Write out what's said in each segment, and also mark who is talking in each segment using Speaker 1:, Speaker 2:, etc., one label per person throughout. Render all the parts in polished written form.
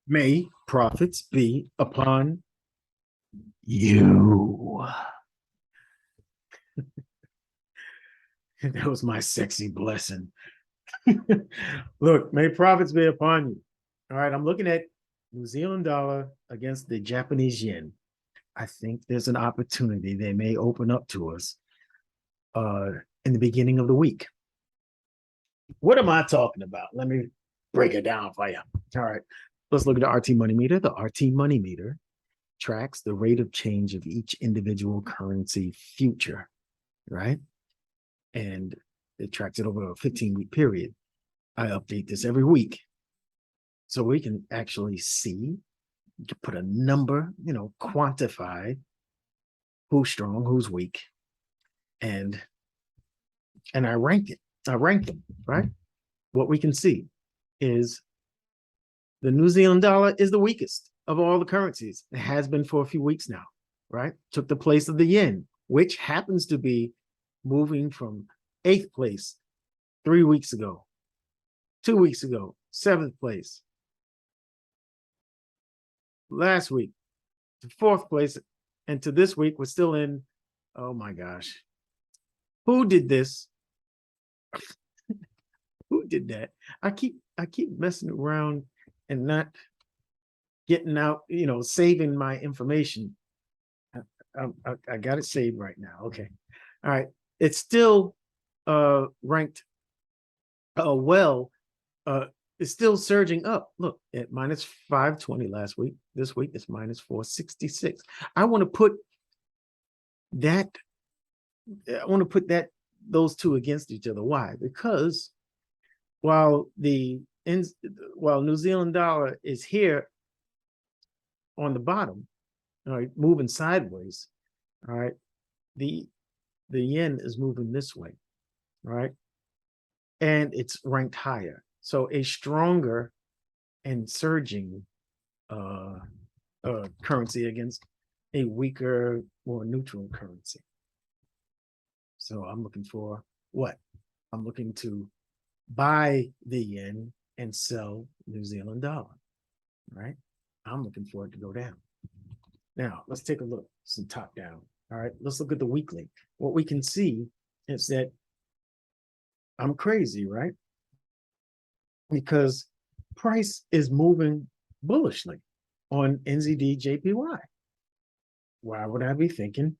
Speaker 1: May profits be upon you. That was my sexy blessing. Look, may profits be upon you. All right, I'm looking at New Zealand dollar against the Japanese yen. I think there's an opportunity they may open up to us in the beginning of the week. What am I talking about? Let me break it down for you. All right, let's look at the RT money meter. The RT money meter tracks the rate of change of each individual currency future, right? And it tracks it over a 15-week period. I update this every week so we can actually see, put a number, quantify who's strong, who's weak, and I rank it. I rank them, right? What we can see is the New Zealand dollar is the weakest of all the currencies. It has been for a few weeks now, right? Took the place of the yen, which happens to be moving from 8th place 3 weeks ago, 2 weeks ago, 7th place. Last week, to 4th place, and to this week, we're still in, oh my gosh. Who did this? Who did that? I keep messing around and not getting out, saving my information. I got it saved right now. Okay. All right. It's still ranked well. It's still surging up. Look, at minus 520 last week. This week it's minus 466. I want to put that those two against each other. Why? Because while New Zealand dollar is here on the bottom, all right, moving sideways, all right, the yen is moving this way, right, and it's ranked higher. So a stronger and surging currency against a weaker, more neutral currency. So I'm looking for what? I'm looking to buy the yen and sell New Zealand dollar, right? I'm looking for it to go down. Now, let's take a look, some top down. All right, let's look at the weekly. What we can see is that I'm crazy, right? Because price is moving bullishly on NZDJPY. Why would I be thinking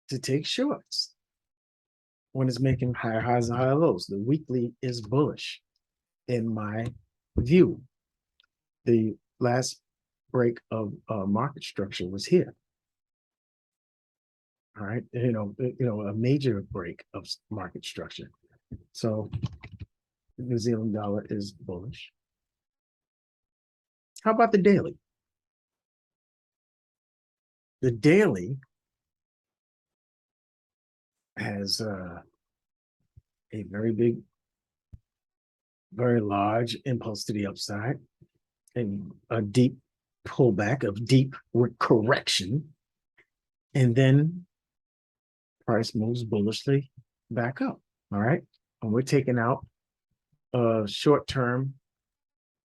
Speaker 1: to take shorts when it's making higher highs and higher lows? The weekly is bullish in my view. The last break of market structure was here. All right, a major break of market structure. So the New Zealand dollar is bullish. How about the daily? The daily has a very big, very large impulse to the upside and a deep pullback of deep correction. And then price moves bullishly back up. All right. And we're taking out short-term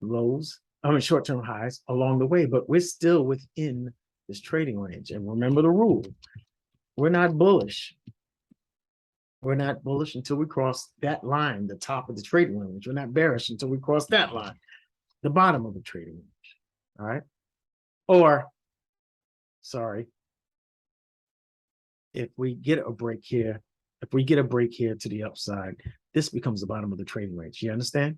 Speaker 1: lows, short-term highs along the way, but we're still within this trading range. And remember the rule, we're not bullish. We're not bullish until we cross that line, the top of the trading range. We're not bearish until we cross that line, the bottom of the trading range. All right. Or, sorry, if we get a break here, to the upside, this becomes the bottom of the trading range. You understand?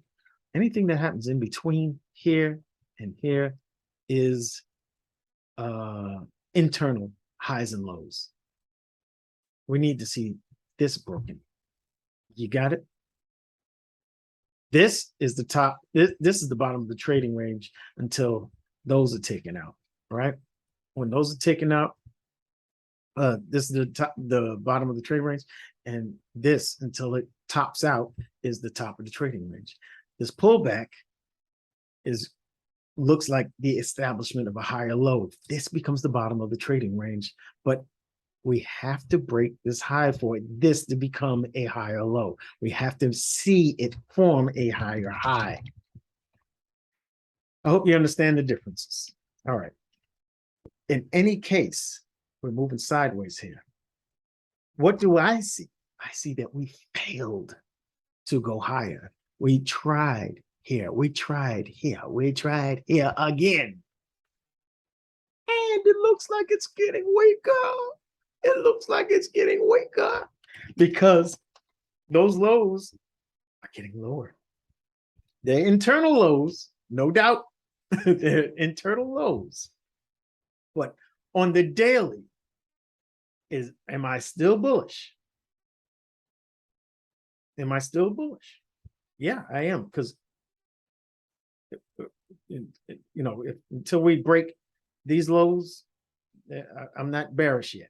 Speaker 1: Anything that happens in between here and here is internal highs and lows. We need to see this broken. You got it? This is the top. This is the bottom of the trading range until those are taken out, right? When those are taken out, this is the bottom of the trading range, and this, until it tops out, is the top of the trading range. This pullback looks like the establishment of a higher low. This becomes the bottom of the trading range, but we have to break this high for this to become a higher low. We have to see it form a higher high. I hope you understand the differences. All right. In any case, we're moving sideways here. What do I see? I see that we failed to go higher. We tried here. We tried here. We tried here again. And it looks like it's getting weaker. It looks like it's getting weaker because those lows are getting lower. They're internal lows, no doubt. They're internal lows. But on the daily, am I still bullish? Am I still bullish? Yeah, I am, because until we break these lows, I'm not bearish yet.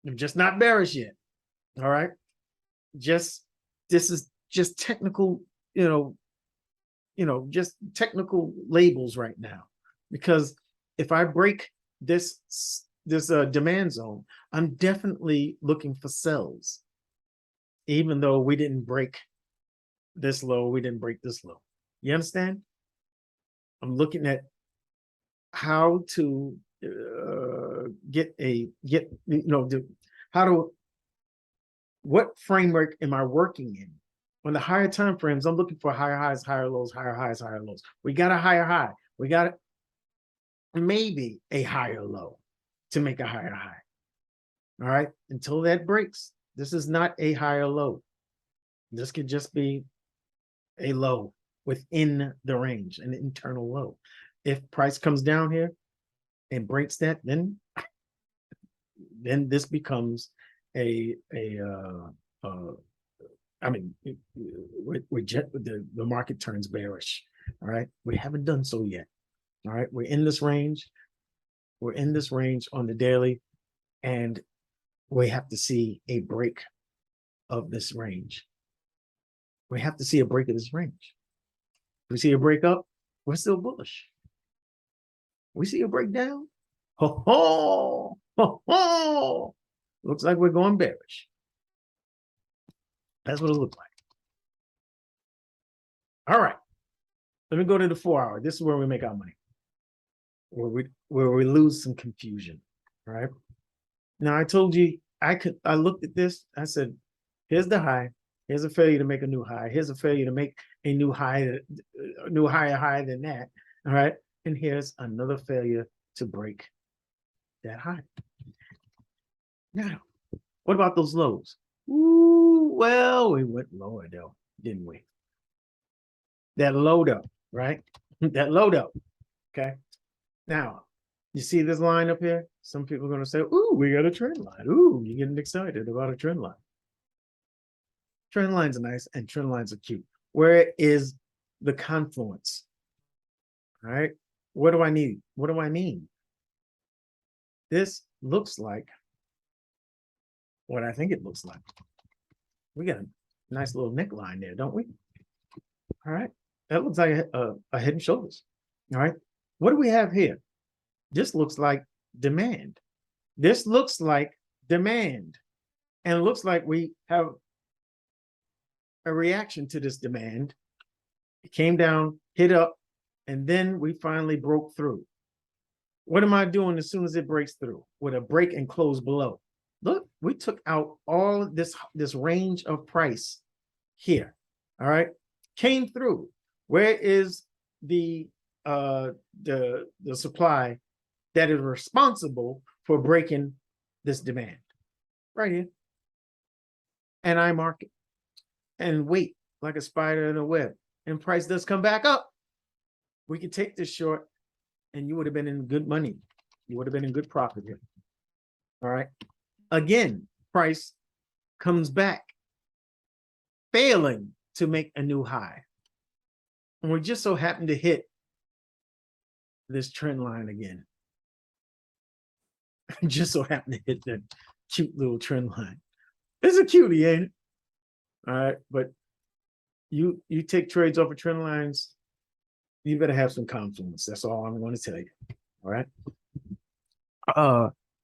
Speaker 1: I'm just not bearish yet. All right. This is just technical, just technical labels right now. Because if I break this demand zone, I'm definitely looking for sells. Even though we didn't break this low, we didn't break this low. You understand? I'm looking at how to what framework am I working in? On the higher time frames, I'm looking for higher highs, higher lows, higher highs, higher lows. We got a higher high. We got maybe a higher low to make a higher high. All right. Until that breaks, this is not a higher low. This could just be a low within the range, an internal low. If price comes down here and breaks that, then this becomes the market turns bearish. All right. We haven't done so yet. All right. We're in this range. We're in this range on the daily, and we have to see a break of this range. We have to see a break of this range. We see a break up, we're still bullish. We see a breakdown. Ho ho ho ho. Looks like we're going bearish. That's what it looks like. All right. Let me go to the 4 hour. This is where we make our money. Where we lose some confusion. All right. Now I told you I looked at this. I said, here's the high. Here's a failure to make a new high. Here's a failure to make a new high, a new higher high than that. All right. And here's another failure to break that high. Now, what about those lows? Ooh, well, we went lower though, didn't we? That low though, right? That low though. Okay. Now, you see this line up here? Some people are going to say, ooh, we got a trend line. Ooh, you're getting excited about a trend line. Trend lines are nice and trend lines are cute. Where is the confluence? All right. What do I need? What do I mean? This looks like what I think it looks like. We got a nice little neckline there, don't we? All right. That looks like a head and shoulders. All right. What do we have here? This looks like demand. This looks like demand. And it looks like we have a reaction to this demand. It came down, hit up, and then we finally broke through. What am I doing as soon as it breaks through? With a break and close below. Look, we took out all this range of price here. All right, came through. Where is the supply that is responsible for breaking this demand? Right here. And I mark it and wait like a spider in a web. And price does come back up. We could take this short and you would have been in good money. You would have been in good profit here. All right. Again, price comes back, failing to make a new high. And we just so happen to hit this trend line again. Just so happen to hit that cute little trend line. It's a cutie, ain't it? All right. But you take trades off of trend lines, you better have some confidence. That's all I'm going to tell you. All right.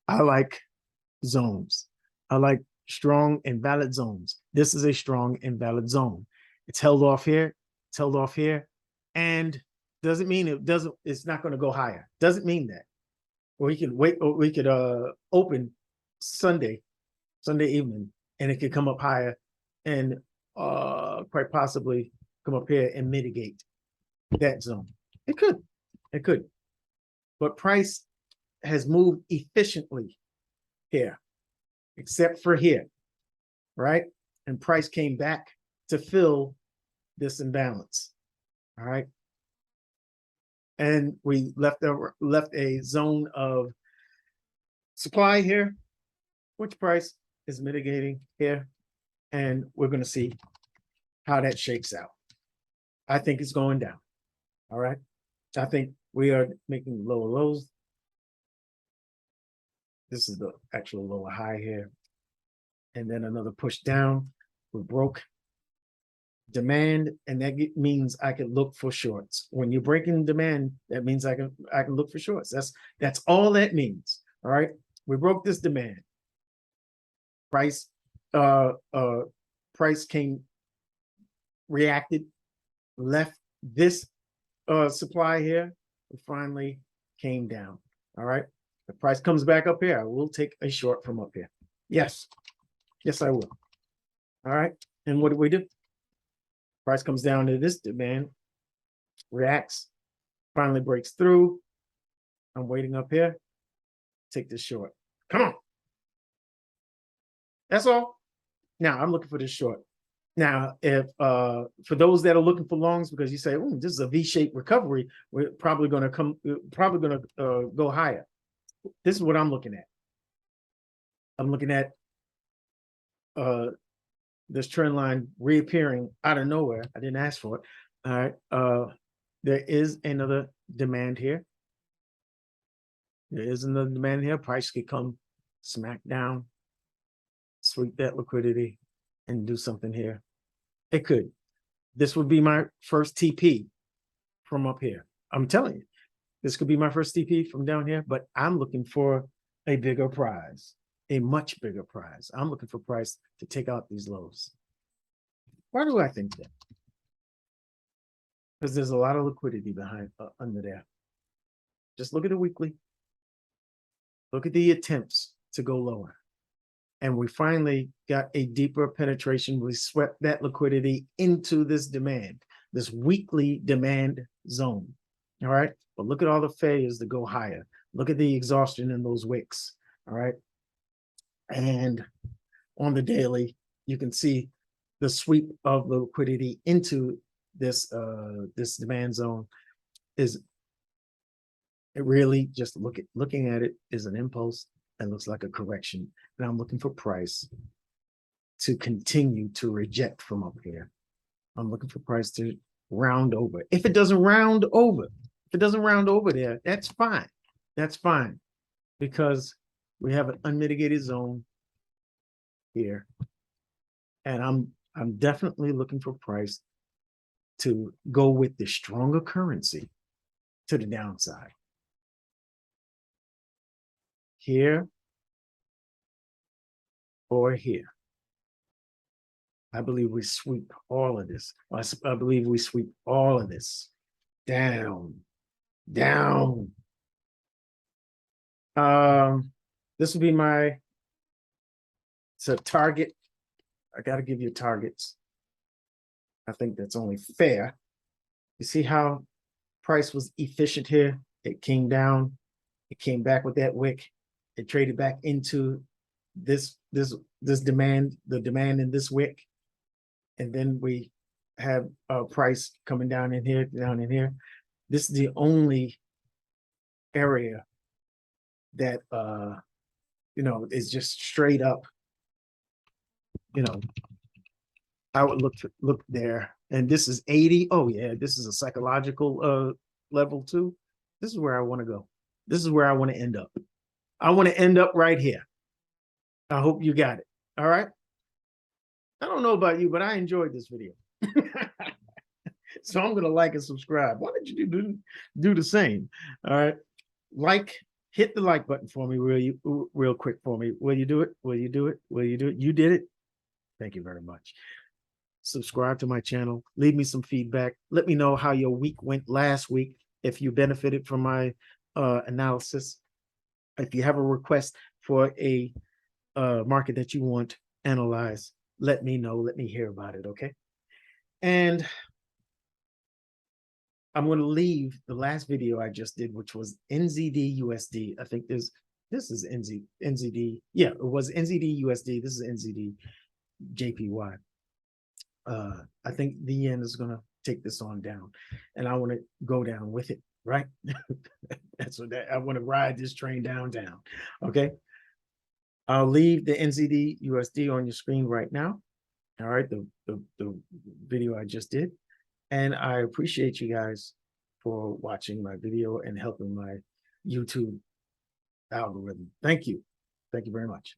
Speaker 1: I like zones. I like strong and valid zones. This is a strong and valid zone. It's held off here. It's held off here. And Doesn't mean it's not going to go higher. Doesn't mean that. Or we could wait, or we could open Sunday evening, and it could come up higher and quite possibly come up here and mitigate that zone. It could. It could. But price has moved efficiently here, except for here, right? And price came back to fill this imbalance. All right. And we left a zone of supply here, which price is mitigating here. And we're going to see how that shakes out. I think it's going down. All right. I think we are making lower lows. This is the actual lower high here. And then another push down. We broke demand, and that means I can look for shorts. When you're breaking demand, that means I can look for shorts. That's all that means. All right. We broke this demand. Price came, reacted, left this supply here, and finally came down. All right. The price comes back up here, I will take a short from up here. Yes. Yes, I will. All right. And what do we do? Price comes down to this demand, reacts, finally breaks through. I'm waiting up here. Take this short. Come on. That's all. Now I'm looking for this short. Now, if for those that are looking for longs, because you say, "Oh, this is a V-shaped recovery," we're probably going to go higher. This is what I'm looking at. I'm looking at this trend line reappearing out of nowhere. I didn't ask for it. All right. There is another demand here. There is another demand here. Price could come smack down, sweep that liquidity, and do something here. It could. This would be my first TP from up here. I'm telling you, this could be my first TP from down here, but I'm looking for a bigger prize, a much bigger prize. I'm looking for price to take out these lows. Why do I think that? Because there's a lot of liquidity behind under there. Just look at the weekly. Look at the attempts to go lower. And we finally got a deeper penetration. We swept that liquidity into this demand, this weekly demand zone. All right. But look at all the failures that go higher. Look at the exhaustion in those wicks. All right. And on the daily, you can see the sweep of the liquidity into this this demand zone is, it really just looking at it is an impulse and looks like a correction. And I'm looking for price to continue to reject from up here. I'm looking for price to round over. If it doesn't round over, there, that's fine. That's fine, because we have an unmitigated zone here. And I'm definitely looking for price to go with the stronger currency to the downside. Here or here. I believe we sweep all of this. I believe we sweep all of this down, down. This would be my, it's a target. I got to give you targets. I think that's only fair. You see how price was efficient here? It came down. It came back with that wick. It traded back into this demand, the demand in this wick. And then we have a price coming down in here, down in here. This is the only area that you know, is just straight up, you know, I would look there. And this is 80. Oh yeah, this is a psychological level too. This is where I want to go. This is where I want to end up. I want to end up right here. I hope you got it. All right. I don't know about you, but I enjoyed this video. So I'm going to like and subscribe. Why don't you do the same? All right. Like, hit the like button for me real quick for me. Will you do it? Will you do it? Will you do it? You did it. Thank you very much. subscribe to my channel, leave me some feedback. Let me know how your week went last week, if you benefited from my analysis. If you have a request for a market that you want analyzed, let me know. Let me hear about it, okay? And I'm going to leave the last video I just did, which was NZD USD. I think this is NZD. Yeah, it was NZD USD. This is NZD JPY. I think the yen is going to take this on down, and I want to go down with it, right? That's what I want to ride this train down. Okay. I'll leave the NZD USD on your screen right now. All right, the video I just did. And I appreciate you guys for watching my video and helping my YouTube algorithm. Thank you. Thank you very much.